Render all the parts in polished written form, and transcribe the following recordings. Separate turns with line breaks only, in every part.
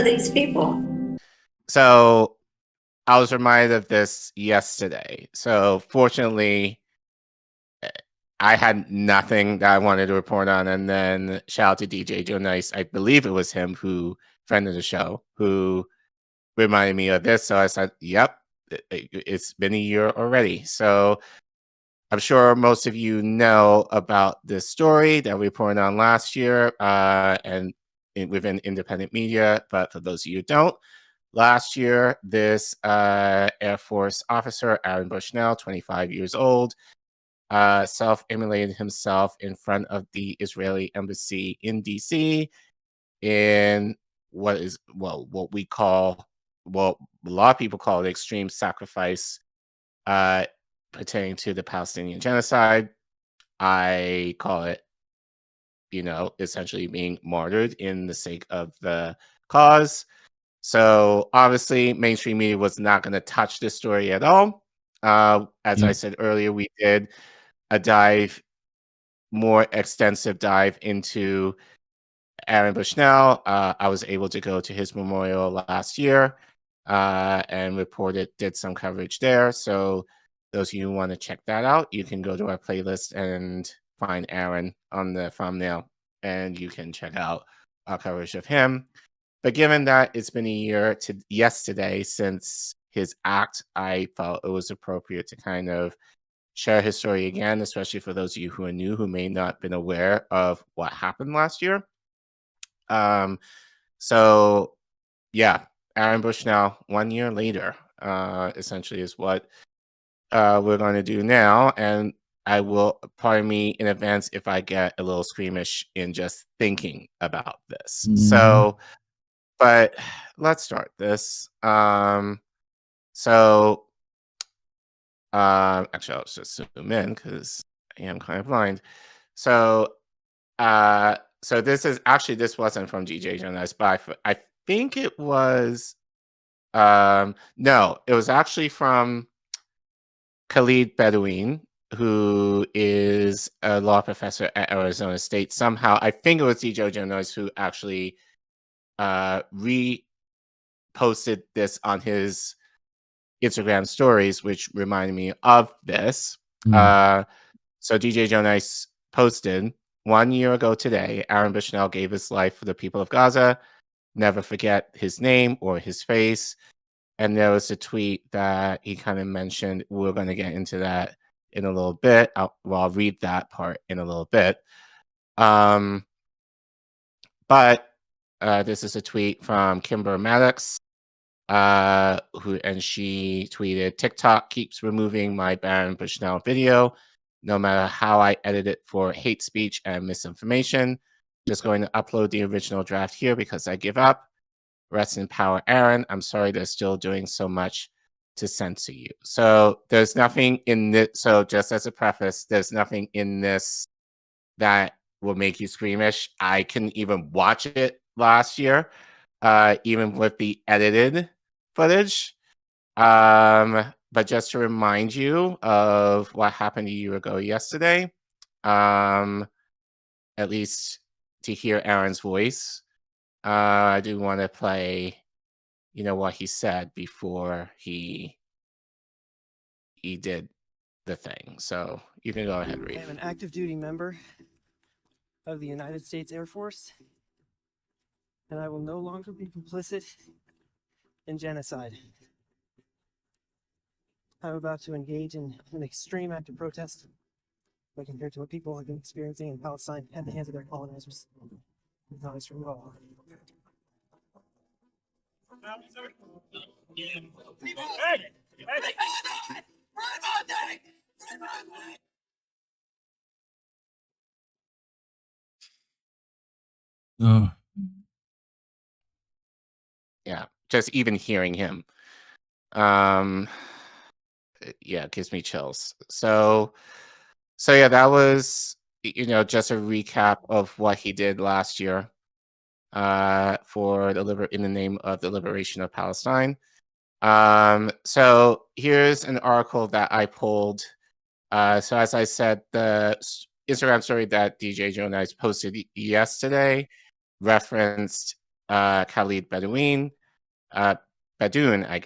are these people?
So I was reminded of this yesterday. So fortunately, I had nothing that I wanted to report on. And then shout out to DJ Joe Nice. I believe it was him who, friend of the show, who reminded me of this. So I said, yep, it's been a year already. So I'm sure most of you know about this story that we reported on last year and within independent media. But for those of you who don't, last year, this Air Force officer, Aaron Bushnell, 25 years old, self-immolated himself in front of the Israeli embassy in DC in what we call, a lot of people call it extreme sacrifice pertaining to the Palestinian genocide. I call it, essentially being martyred in the sake of the cause. So obviously, mainstream media was not going to touch this story at all. As I said earlier, we did a more extensive dive into Aaron Bushnell. I was able to go to his memorial last year and did some coverage there. So those of you who want to check that out, you can go to our playlist and find Aaron on the thumbnail, and you can check out our coverage of him. But given that it's been a year to yesterday since his act, I felt it was appropriate to kind of share his story again, especially for those of you who are new, who may not have been aware of what happened last year. So yeah, Aaron Bushnell, 1 year later, essentially is what we're going to do now. And I will, pardon me in advance if I get a little squeamish in just thinking about this. So, but let's start this. Actually, I'll just zoom in because I am kind of blind. So this wasn't from DJ Jonas, but I think it was. No, it was actually from Khaled Beydoun, who is a law professor at Arizona State. Somehow, I think it was DJ Jonas who actually reposted this on his Instagram stories, which reminded me of this. So DJ Jonas posted, 1 year ago today, Aaron Bushnell gave his life for the people of Gaza. Never forget his name or his face. And there was a tweet that he kind of mentioned. We're going to get into that in a little bit. I'll read that part in a little bit. But this is a tweet from Kimber Maddox, she tweeted, TikTok keeps removing my Aaron Bushnell video, no matter how I edit it for hate speech and misinformation. Just going to upload the original draft here because I give up. Rest in power, Aaron. I'm sorry they're still doing so much to censor you. So there's nothing in this. So just as a preface, there's nothing in this that will make you squeamish. I couldn't even watch it last year, even with the edited footage. But just to remind you of what happened a year ago yesterday, at least to hear Aaron's voice, I do want to play, what he said before he did the thing. So you can go ahead, Reef.
I am an active duty member of the United States Air Force, and I will no longer be complicit in genocide. I'm about to engage in an extreme act of protest when compared to what people have been experiencing in Palestine at the hands of their colonizers. It's not extreme at all.
Yeah, just even hearing him, it gives me chills. So yeah, that was just a recap of what he did last year in the name of the liberation of Palestine. So here's an article that I pulled. So as I said, the Instagram story that DJ Jonas posted yesterday referenced Khaled Beydoun,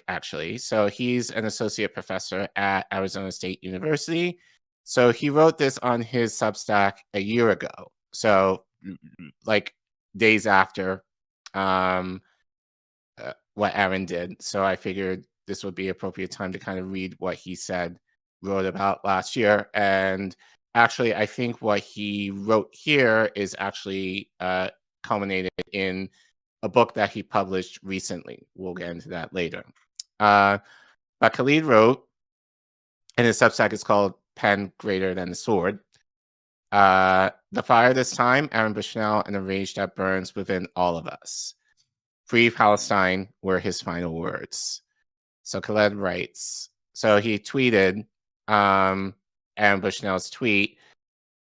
actually. So he's an associate professor at Arizona State University. So he wrote this on his Substack a year ago. So like days after um, what Aaron did. So I figured this would be appropriate time to kind of read what he wrote about last year. And actually, I think what he wrote here is actually culminated in a book that he published recently. We'll get into that later. But Khalid wrote, and his Substack is called Pen Greater Than the Sword. The fire this time, Aaron Bushnell, and the rage that burns within all of us. Free Palestine were his final words. So Khaled writes, so he tweeted Aaron Bushnell's tweet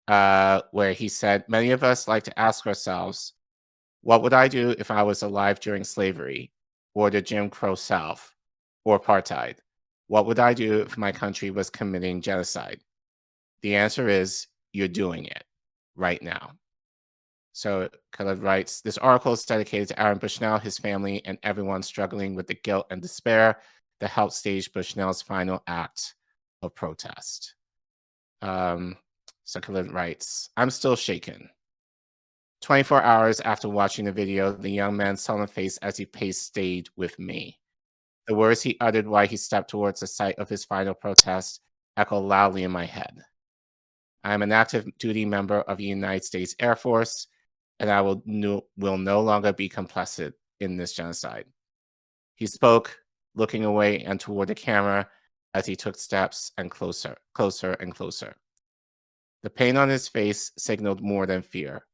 where he said, many of us like to ask ourselves, what would I do if I was alive during slavery or the Jim Crow South or apartheid? What would I do if my country was committing genocide? The answer is you're doing it right now. So Khaled writes, this article is dedicated to Aaron Bushnell, his family, and everyone struggling with the guilt and despair that helped stage Bushnell's final act of protest. So Khaled writes, I'm still shaken. 24 hours after watching the video, the young man's sullen face as he paced stayed with me. The words he uttered while he stepped towards the site of his final protest echoed loudly in my head. I am an active duty member of the United States Air Force, and I will no longer be complicit in this genocide. He spoke, looking away and toward the camera as he took steps and closer and closer. The pain on his face signaled more than fear.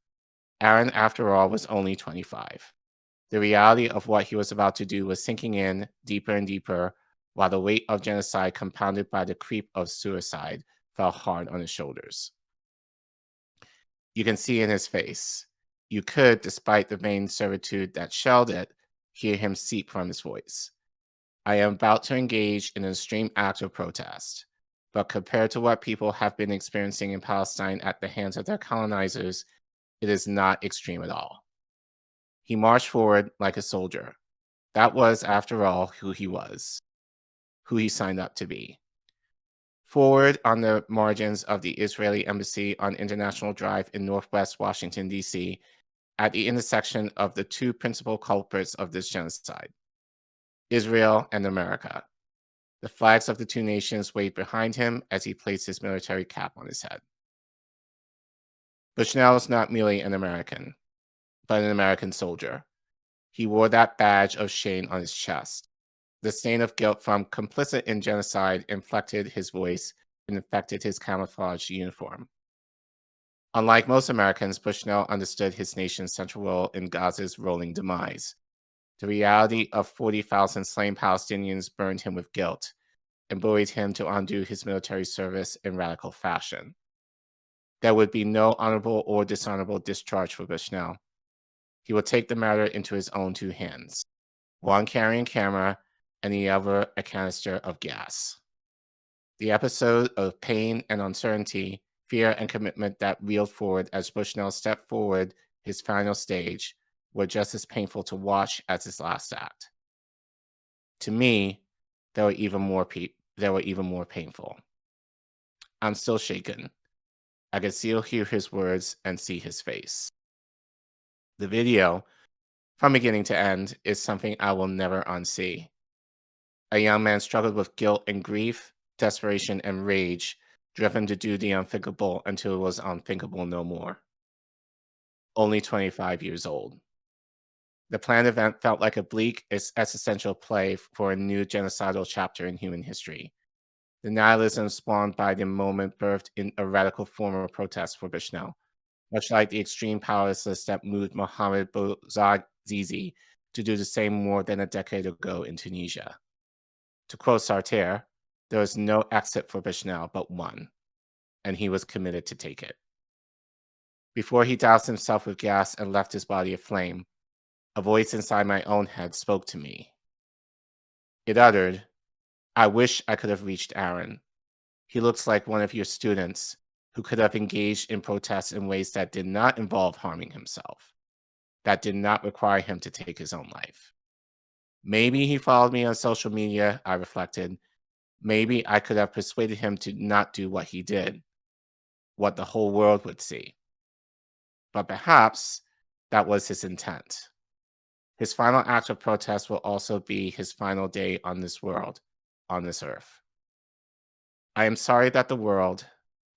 Aaron, after all, was only 25. The reality of what he was about to do was sinking in deeper and deeper, while the weight of genocide, compounded by the creep of suicide, fell hard on his shoulders. You can see in his face. You could, despite the vain servitude that shelled it, hear him seep from his voice. I am about to engage in an extreme act of protest, but compared to what people have been experiencing in Palestine at the hands of their colonizers, it is not extreme at all. He marched forward like a soldier. That was, after all, who he was, who he signed up to be. Forward on the margins of the Israeli embassy on International Drive in Northwest Washington, D.C., at the intersection of the two principal culprits of this genocide, Israel and America. The flags of the two nations waved behind him as he placed his military cap on his head. Bushnell is not merely an American, but an American soldier. He wore that badge of shame on his chest. The stain of guilt from complicit in genocide inflected his voice and infected his camouflage uniform. Unlike most Americans, Bushnell understood his nation's central role in Gaza's rolling demise. The reality of 40,000 slain Palestinians burned him with guilt and buoyed him to undo his military service in radical fashion. There would be no honorable or dishonorable discharge for Bushnell. He would take the matter into his own two hands, one carrying a camera and the other a canister of gas. The episode of pain and uncertainty, fear and commitment that reeled forward as Bushnell stepped forward his final stage were just as painful to watch as his last act. To me, they were even more painful. I'm still shaken. I could still hear his words and see his face. The video, from beginning to end, is something I will never unsee. A young man struggled with guilt and grief, desperation and rage, driven to do the unthinkable until it was unthinkable no more. Only 25 years old. The planned event felt like a bleak, existential play for a new genocidal chapter in human history. The nihilism spawned by the moment birthed in a radical form of protest for Bushnell, much like the extreme powerlessness that moved Mohamed Bouazizi to do the same more than a decade ago in Tunisia. To quote Sartre, there was no exit for Bushnell but one, and he was committed to take it. Before he doused himself with gas and left his body aflame, a voice inside my own head spoke to me. It uttered, I wish I could have reached Aaron. He looks like one of your students who could have engaged in protests in ways that did not involve harming himself. that did not require him to take his own life. Maybe he followed me on social media, I reflected. Maybe I could have persuaded him to not do what he did, what the whole world would see. But perhaps that was his intent. His final act of protest will also be his final day on this world, on this earth. I am sorry that the world,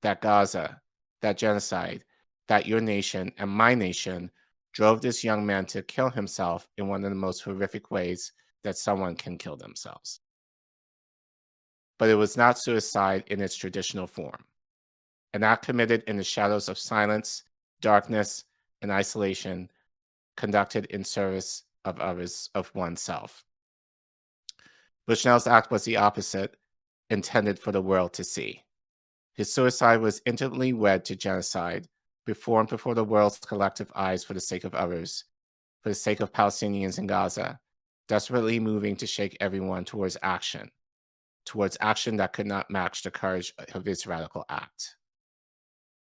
that Gaza, that genocide, that your nation and my nation drove this young man to kill himself in one of the most horrific ways that someone can kill themselves. But it was not suicide in its traditional form, an act committed in the shadows of silence, darkness, and isolation, conducted in service of others, of oneself. Bushnell's act was the opposite, intended for the world to see. His suicide was intimately wed to genocide, performed before the world's collective eyes for the sake of others, for the sake of Palestinians in Gaza, desperately moving to shake everyone towards action that could not match the courage of his radical act.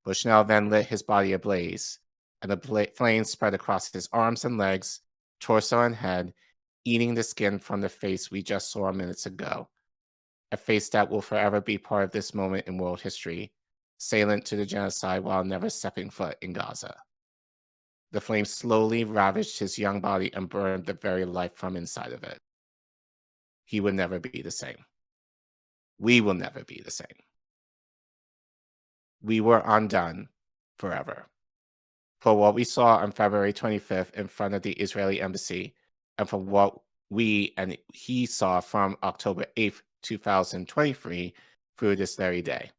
Bushnell then lit his body ablaze, and the flames spread across his arms and legs, torso and head, eating the skin from the face we just saw minutes ago, a face that will forever be part of this moment in world history, salient to the genocide while never stepping foot in Gaza. The flames slowly ravaged his young body and burned the very life from inside of it. He would never be the same. We will never be the same. We were undone forever. For what we saw on February 25th in front of the Israeli embassy, and from what we and he saw from October 8th, 2023 through this very day,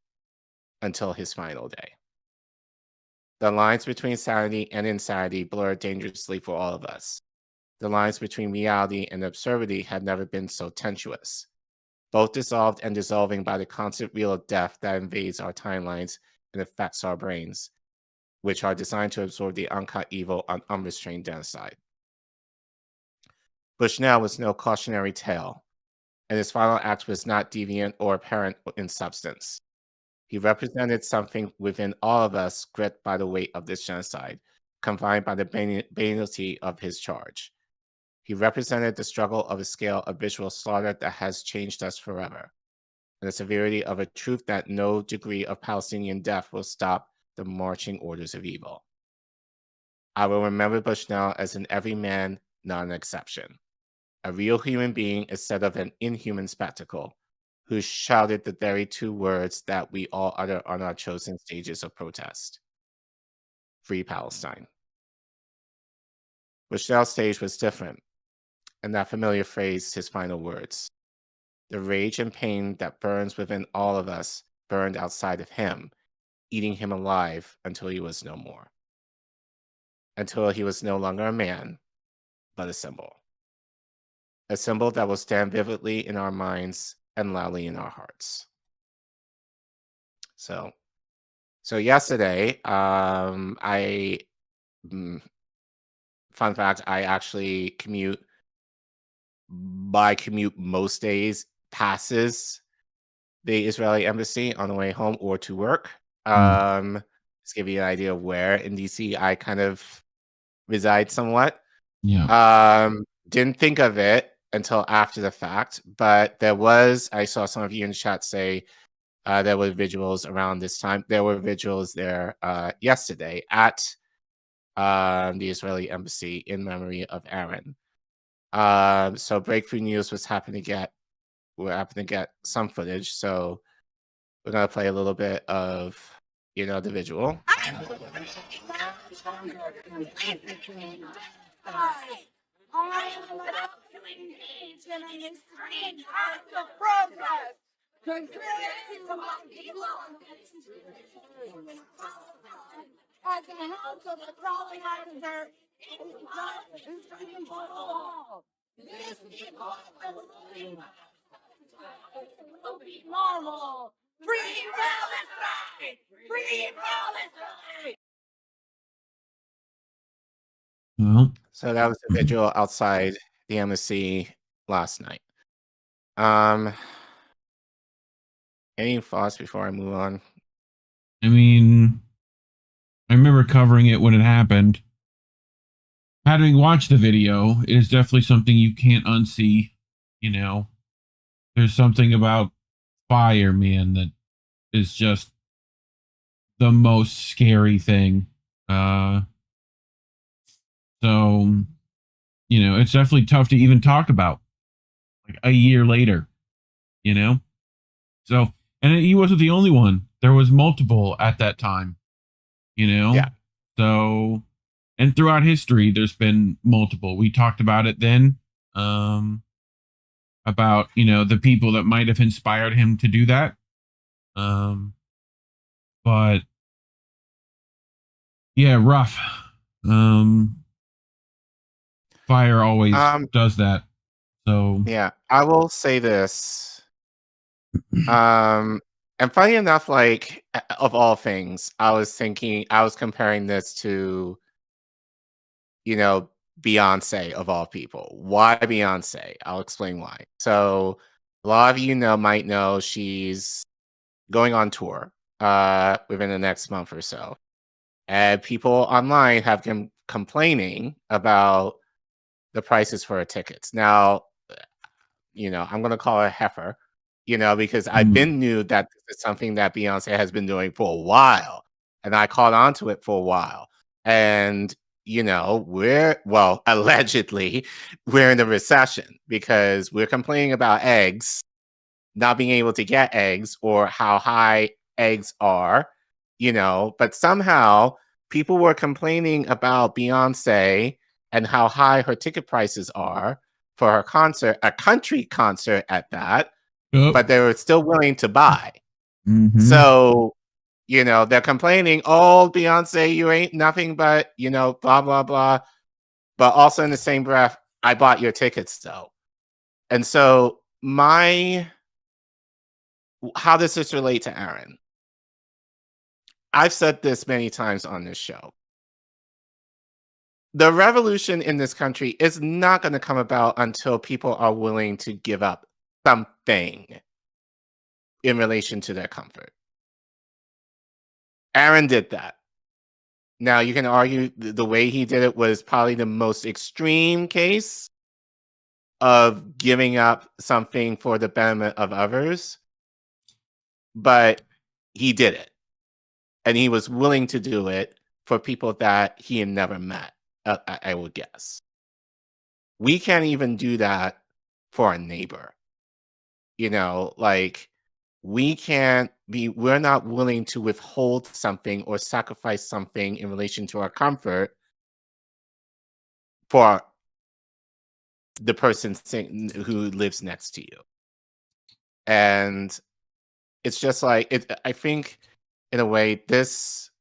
until his final day. The lines between sanity and insanity blurred dangerously for all of us. The lines between reality and absurdity had never been so tenuous, both dissolved and dissolving by the constant wheel of death that invades our timelines and affects our brains, which are designed to absorb the uncut evil on unrestrained genocide. Bushnell was no cautionary tale, and his final act was not deviant or apparent in substance. He represented something within all of us gripped by the weight of this genocide, confined by the banality of his charge. He represented the struggle of a scale of visual slaughter that has changed us forever, and the severity of a truth that no degree of Palestinian death will stop the marching orders of evil. I will remember Bushnell as an everyman, not an exception, a real human being instead of an inhuman spectacle, who shouted the very two words that we all utter on our chosen stages of protest: Free Palestine. Bushnell's stage was different, and that familiar phrase, his final words. The rage and pain that burns within all of us burned outside of him, eating him alive until he was no more. Until he was no longer a man, but a symbol. A symbol that will stand vividly in our minds and loudly in our hearts. So yesterday, fun fact, I actually commute most days passes the Israeli embassy on the way home or to work. Just give you an idea of where in DC I kind of reside somewhat.
Yeah.
Didn't think of it until after the fact, but I saw some of you in the chat say there were vigils around this time. There were vigils there yesterday at the Israeli embassy in memory of Aaron. So Breakthrough News was we're happening to get some footage. So we're gonna play a little bit of, the vigil.
At the house of the colonizer, this people will be normal. Free Palestine! Free Palestine!
Well,
So that was the vigil outside the embassy last night. Any thoughts before I move on?
I mean, I remember covering it when it happened. having watched the video, it is definitely something you can't unsee. You know, there's something about fire, man, that is just the most scary thing. So it's definitely tough to even talk about like a year later. You know, so and he wasn't the only one. There was multiple at that time.
Yeah.
So and throughout history, there's been multiple. We talked about it then. About the people that might have inspired him to do that. But yeah, rough. Fire always does that. So
Yeah, I will say this. And funny enough, like of all things, I was comparing this to, Beyonce of all people. Why Beyonce? I'll explain why. So a lot of you might know she's going on tour within the next month or so. And people online have been complaining about the prices for her tickets. Now, I'm going to call her heifer, because I've been knew that this is something that Beyonce has been doing for a while. And I caught on to it for a while. And, allegedly, we're in a recession because we're complaining about eggs, not being able to get eggs or how high eggs are, but somehow people were complaining about Beyonce and how high her ticket prices are for her concert, a country concert at that, but they were still willing to buy. So, they're complaining, oh, Beyonce, you ain't nothing but, blah, blah, blah. But also in the same breath, I bought your tickets though. And so how does this relate to Aaron? I've said this many times on this show. The revolution in this country is not going to come about until people are willing to give up something in relation to their comfort. Aaron did that. Now, you can argue the way he did it was probably the most extreme case of giving up something for the betterment of others, but he did it. And he was willing to do it for people that he had never met, I would guess. We can't even do that for a neighbor. We're not willing to withhold something or sacrifice something in relation to our comfort for the person who lives next to you. And it's just like, I think in a way, it's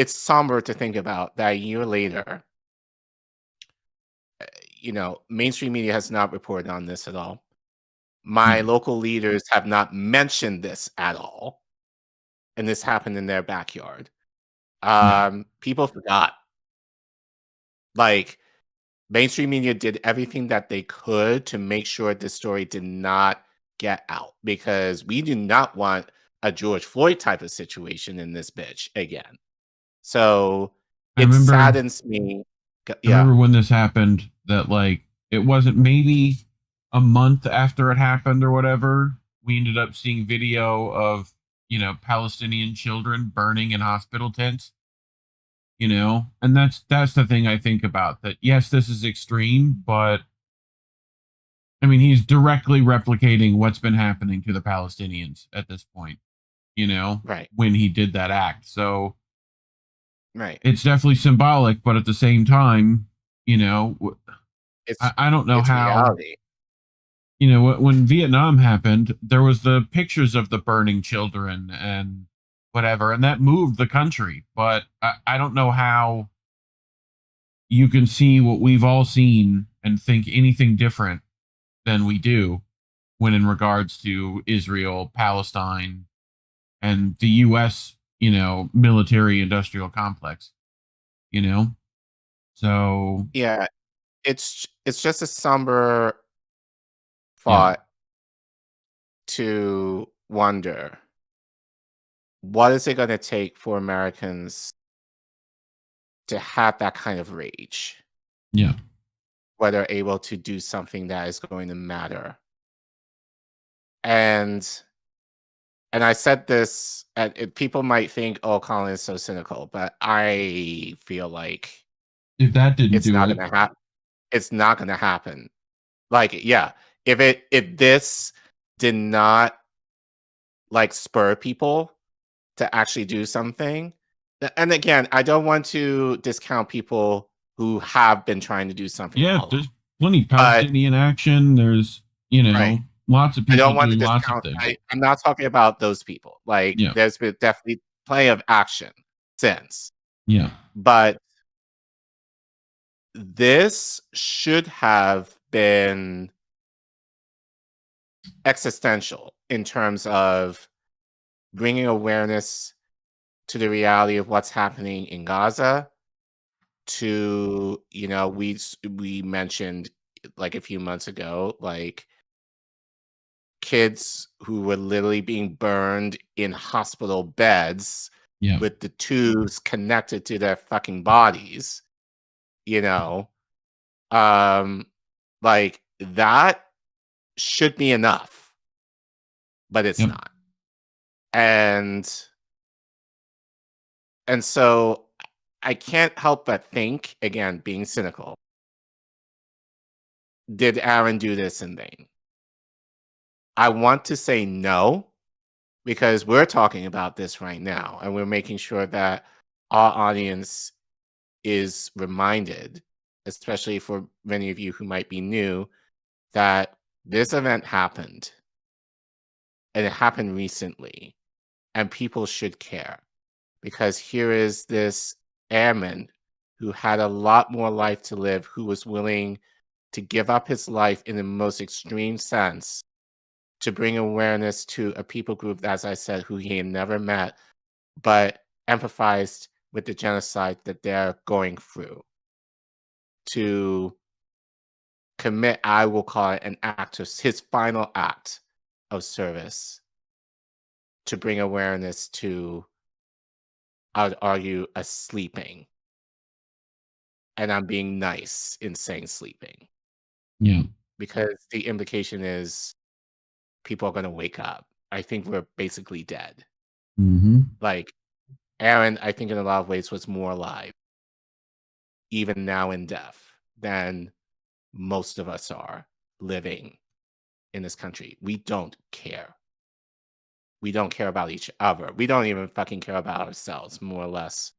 somber to think about that a year later, mainstream media has not reported on this at all. My local leaders have not mentioned this at all. And this happened in their backyard. People forgot. Like, mainstream media did everything that they could to make sure this story did not get out, because we do not want a George Floyd type of situation in this bitch again. So it saddens me.
I remember when this happened that like it wasn't maybe a month after it happened or whatever, we ended up seeing video of, Palestinian children burning in hospital tents. And that's the thing I think about, that yes, this is extreme, but I mean, he's directly replicating what's been happening to the Palestinians at this point,
Right.
when he did that act. So
right.
It's definitely symbolic, but at the same time, I don't know
it's
how.
Reality.
When Vietnam happened, there was the pictures of the burning children and whatever, and that moved the country. But I don't know how you can see what we've all seen and think anything different than we do when in regards to Israel, Palestine, and the U.S., military industrial complex, So
Yeah, it's just a somber thought to wonder, what is it going to take for Americans to have that kind of rage?
Yeah.
where they're able to do something that is going to matter. And I said this, and people might think, "Oh, Collin is so cynical," but I feel like
If that didn't
it's
do
not
it,
gonna happen. It's not gonna happen. Like, yeah, if this did not like spur people to actually do something, and again, I don't want to discount people who have been trying to do something
yeah,
all along,
there's plenty
but
Palestinian action. There's,
right.
lots of
I
people
don't want to
doing lots of
discount.
things.
I'm not talking about those people. Like,
Yeah.
there's been definitely plenty of action since,
Yeah.
but this should have been existential in terms of bringing awareness to the reality of what's happening in Gaza. To, we mentioned like a few months ago, like kids who were literally being burned in hospital beds
Yeah.
with the tubes connected to their fucking bodies, you know, like that should be enough, but it's
Yep.
not. And so I can't help but think, again, being cynical, did Aaron do this in vain? I want to say no, because we're talking about this right now and we're making sure that our audience is reminded, especially for many of you who might be new, that this event happened and it happened recently and people should care, because here is this airman who had a lot more life to live, who was willing to give up his life in the most extreme sense to bring awareness to a people group, as I said, who he had never met, but empathized with the genocide that they're going through, to commit, I will call it an act of his final act of service, to bring awareness to, I would argue, a sleeping. And I'm being nice in saying sleeping,
Yeah.
because the implication is people are going to wake up. I think we're basically dead.
Mm-hmm.
Like, Aaron, I think in a lot of ways was more alive, even now in death, than most of us are living in this country. We don't care. We don't care about each other. We don't even fucking care about ourselves, more or less.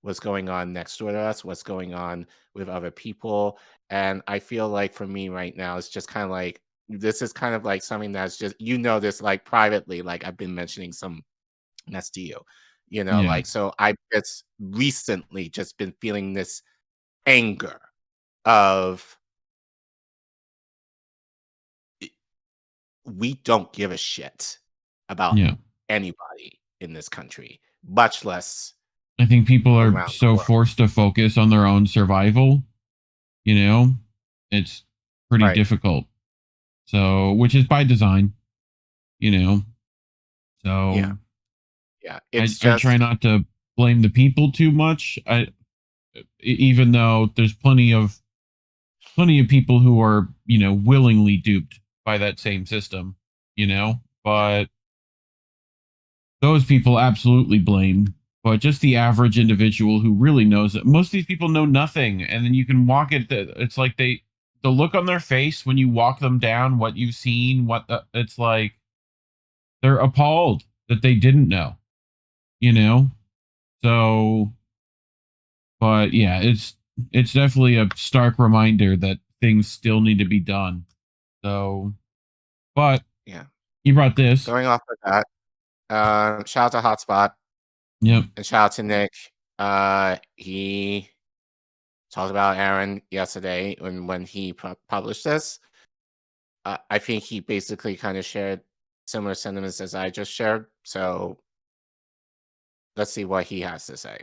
What's going on next door to us, what's going on with other people. And I feel like for me right now, it's just kind of like, this is kind of like something that's just, this like privately, like I've been mentioning some mess to you,
Yeah.
like, so I've just recently just been feeling this anger of, we don't give a shit about
Yeah.
anybody in this country, much less
I think people are
around the
so
world.
forced to focus on their own survival, it's pretty
Right.
difficult. So, which is by design, so
Yeah.
I
It's
try
just,
not to blame the people too much. Even though there's plenty of people who are, willingly duped by that same system, but those people absolutely blame. But just the average individual who really knows that most of these people know nothing, and then you can walk it. It's like the look on their face when you walk them down what you've seen. It's like they're appalled that they didn't know, So, but yeah, it's definitely a stark reminder that things still need to be done. So, but
yeah.
you brought this.
Going off of that, shout out to Hotspot
Yep.
and shout out to Nick. He talked about Aaron yesterday when he published this. I think he basically kind of shared similar sentiments as I just shared. So let's see what he has to say.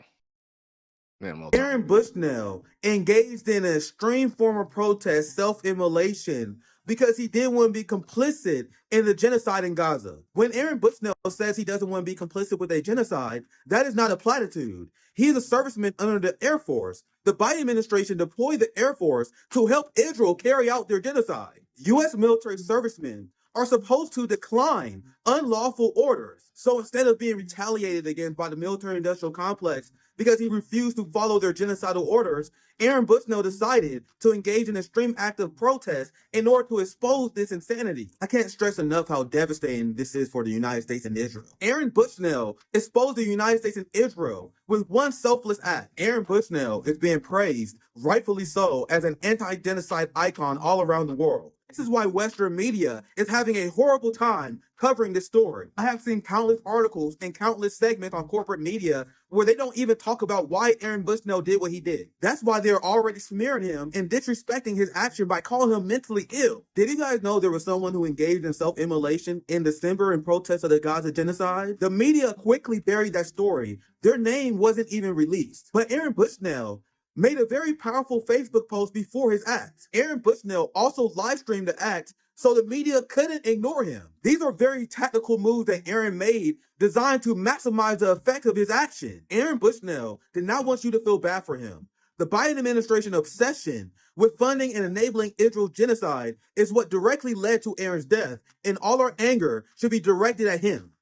Then we'll talk.
Aaron Bushnell engaged in an extreme form of protest, self-immolation, because he didn't want to be complicit in the genocide in Gaza. When Aaron Bushnell says he doesn't want to be complicit with a genocide, that is not a platitude. He is a serviceman under the Air Force. The Biden administration deployed the Air Force to help Israel carry out their genocide. U.S. military servicemen are supposed to decline unlawful orders. So instead of being retaliated against by the military-industrial complex because he refused to follow their genocidal orders, Aaron Bushnell decided to engage in an extreme act of protest in order to expose this insanity. I can't stress enough how devastating this is for the United States and Israel. Aaron Bushnell exposed the United States and Israel with one selfless act. Aaron Bushnell is being praised, rightfully so, as an anti-genocide icon all around the world. This is why Western media is having a horrible time covering this story. I have seen countless articles and countless segments on corporate media where they don't even talk about why Aaron Bushnell did what he did. That's why they're already smearing him and disrespecting his action by calling him mentally ill. Did you guys know there was someone who engaged in self-immolation in December in protest of the Gaza genocide? The media quickly buried that story. Their name wasn't even released. But Aaron Bushnell made a very powerful Facebook post before his act. Aaron Bushnell also live streamed the act so the media couldn't ignore him. These are very tactical moves that Aaron made designed to maximize the effect of his action. Aaron Bushnell did not want you to feel bad for him. The Biden administration obsession with funding and enabling Israel's genocide is what directly led to Aaron's death, and all our anger should be directed at him.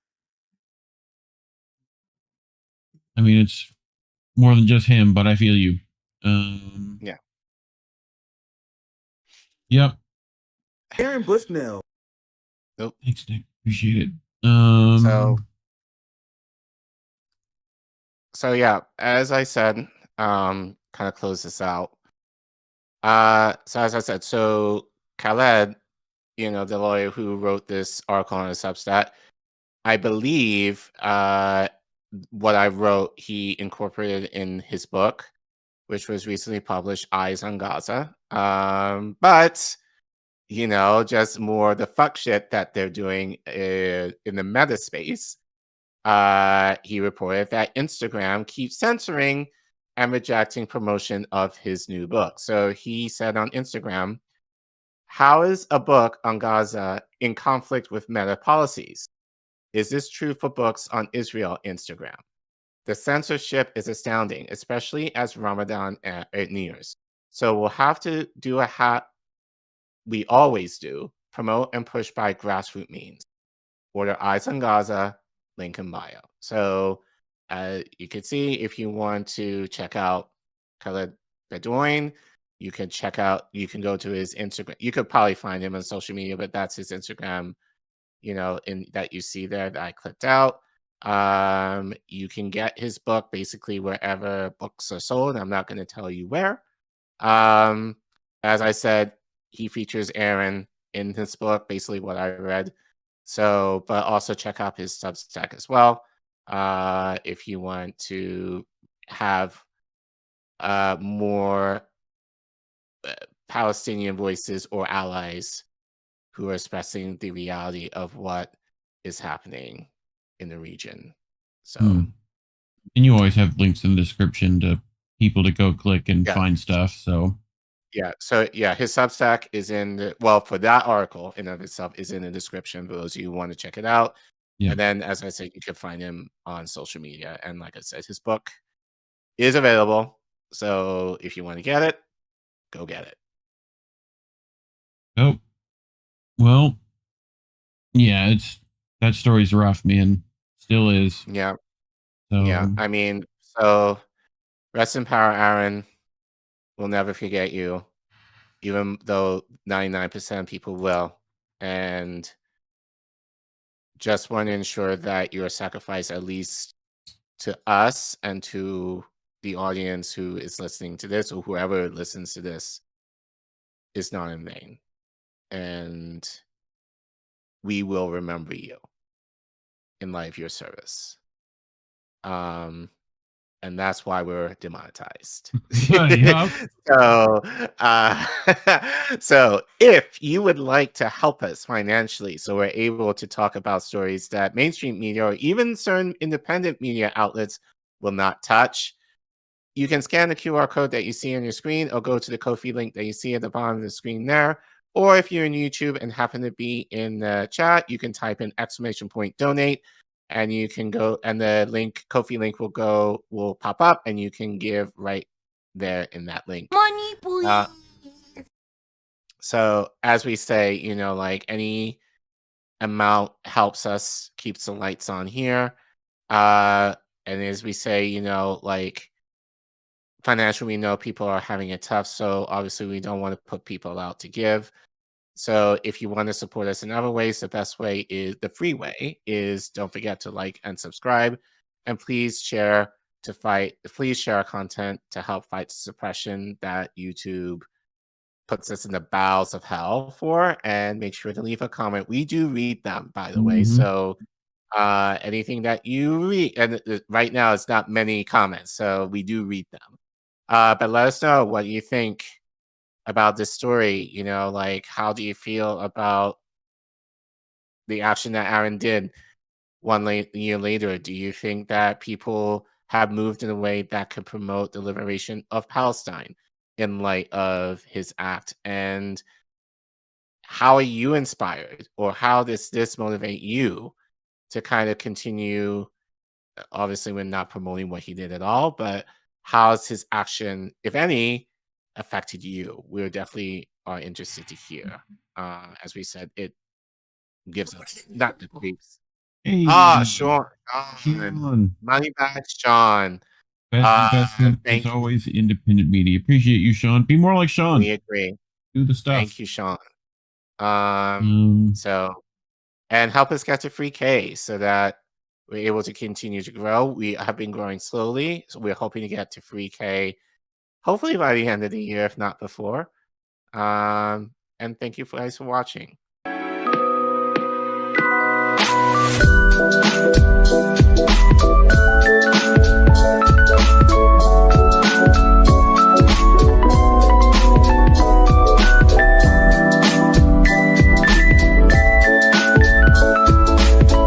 I mean, it's more than just him, but I feel you.
Yeah.
Yep.
Aaron Bushnell.
Thanks, Nick. Appreciate it.
So yeah, as I said, kind of close this out. So as I said, so Khaled, the lawyer who wrote this article on the Substack, I believe what I wrote, he incorporated in his book, which was recently published, Eyes on Gaza. But just more the fuck shit that they're doing in the meta space. He reported that Instagram keeps censoring and rejecting promotion of his new book. So he said on Instagram, "How is a book on Gaza in conflict with meta policies? Is this true for books on Israel Instagram? The censorship is astounding, especially as Ramadan nears. So we'll have to do we always do, promote and push by grassroots means. Order Eyes on Gaza, link in bio." So you can see, if you want to check out Khaled Beydoun, you can go to his Instagram. You could probably find him on social media, but that's his Instagram, in that you see there that I clicked out. You can get his book basically wherever books are sold. I'm not going to tell you where. As I said, he features Aaron in his book, basically what I read. So, but also check out his Substack as well, if you want to have more Palestinian voices or allies who are expressing the reality of what is happening in the region. So,
and you always have links in the description to people to go click and find stuff. So
yeah, his Substack is for that article in of itself is in the description for those of you who want to check it out.
Yeah.
And then, as I said, you can find him on social media. And like I said, his book is available. So if you want to get it, go get it.
Oh, well, yeah, that story's rough, man. Still is.
Yeah.
So,
yeah. I mean, so rest in power, Aaron. We'll never forget you, even though 99% of people will. And just want to ensure that your sacrifice, at least to us and to the audience who is listening to this, or whoever listens to this, is not in vain. And we will remember you in light of your service. And that's why we're demonetized. So, so if you would like to help us financially, so we're able to talk about stories that mainstream media or even certain independent media outlets will not touch, you can scan the QR code that you see on your screen, or go to the Ko-fi link that you see at the bottom of the screen there Or if you're in YouTube and happen to be in the chat, you can type in !donate, and you can go, and the link, Ko-fi link will pop up, and you can give right there in that link.
Money, please.
So as we say, like any amount helps us, keeps the lights on here. And as we say, like financially, we know people are having it tough. So obviously we don't want to put people out to give. So if you want to support us in other ways, the best way is the free way is don't forget to like and subscribe. And please share our content to help fight suppression that YouTube puts us in the bowels of hell for, and make sure to leave a comment. We do read them, by the way.
Mhm.
So anything that you read, and right now it's not many comments, so we do read them. But let us know what you think about this story. Like, how do you feel about the action that Aaron did 1 year later? Do you think that people have moved in a way that could promote the liberation of Palestine in light of his act? And how are you inspired, or how does this motivate you to kind of continue? Obviously, we're not promoting what he did at all, but how's his action, if any, affected you? We definitely are interested to hear. As we said, it gives us not the creeps.
Hey,
Sean,
Sean.
money back, Sean.
Best investment
Thank
is
you.
always independent media. Appreciate you, Sean. Be more like Sean.
We agree.
Do the stuff.
Thank you, Sean.
Um,
So, and help us get to free K so that we're able to continue to grow. We have been growing slowly, so we're hoping to get to free K hopefully by the end of the year, if not before. And thank you guys for watching.